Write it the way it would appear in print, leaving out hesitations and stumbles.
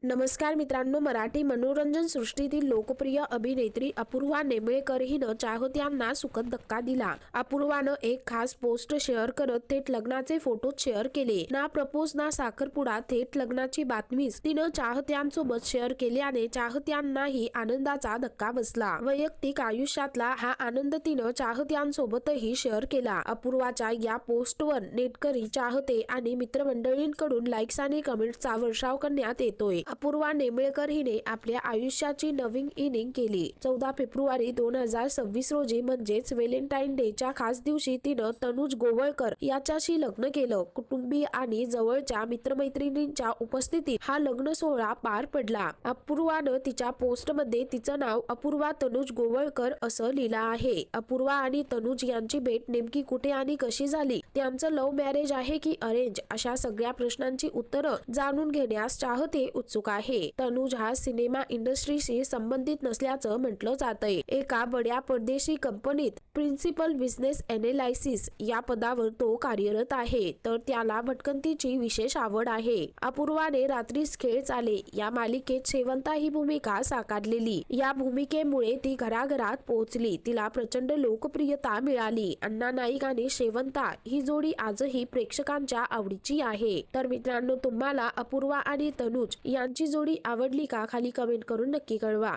नमस्कार मित्रांनो, मराठी मनोरंजन सृष्टीतील लोकप्रिय अभिनेत्री अपूर्वा नेमळेकर हिनं चाहत्यांना सुखद धक्का दिला. अपूर्वानं एक खास पोस्ट शेअर करत थेट लग्नाचे फोटो शेअर केले. ना प्रपोज ना साखरपुडा, थेट लग्नाची बातमीच तिनं चाहत्यांसोबत शेअर केल्याने चाहत्यांनाही आनंदाचा धक्का बसला. वैयक्तिक आयुष्यातला हा आनंद तिनं चाहत्यांसोबतही शेअर केला. अपूर्वाच्या या पोस्टवर नेटकरी, चाहते आणि मित्रमंडळींकडून लाईक्स आणि कमेंट्सचा वर्षाव करण्यात येतोय. अपूर्वा नेमळेकर हिने आपल्या आयुष्याची नवीन इनिंग केली. 14 फेब्रुवारी 2026 रोजी म्हणजेच व्हॅलेंटाईन डेच्या खास दिवशी तिनं तनुज गोवळकर याच्याशी लग्न केलं. कुटुंबीय आणि जवळच्या मित्रमैत्रिणींच्या उपस्थितीत हा लग्न सोहळा पार पडला. अपूर्वानं तिच्या पोस्टमध्ये तिचं नाव अपूर्वा तनुज गोवळकर असं लिहिलं आहे. अपूर्वा आणि तनुज यांची भेट नेमकी कुठे आणि कशी झाली, त्यांचं लव्ह मॅरेज आहे की अरेंज, अशा सगळ्या प्रश्नांची उत्तरं जाणून घेण्यास चाहते उत्सुक आहे. तनुज हा सिनेमा इंडस्ट्रीशी संबंधित नसल्याचं म्हटलं जातंय. एका बड्या परदेशी कंपनीत प्रिन्सिपल बिझनेस एनालिसिस या पदावर तो कार्यरत आहे. तर त्याला भटकंतीची विशेष आवड आहे. अपूर्वाने रात्रीस खेळ चाले या मालिकेत शेवंता ही भूमिका साकारलेली. या भूमिकेमुळे ती घराघरात पोहोचली. तिला प्रचंड लोकप्रियता मिळाली. अण्णा नाईक आणि शेवंता ही जोडी आजही प्रेक्षकांच्या आवडीची आहे. तर मित्रांनो, तुम्हाला अपूर्वा आणि तनुज यांची जोडी आवडली का? खाली कमेंट करून नक्की कळवा.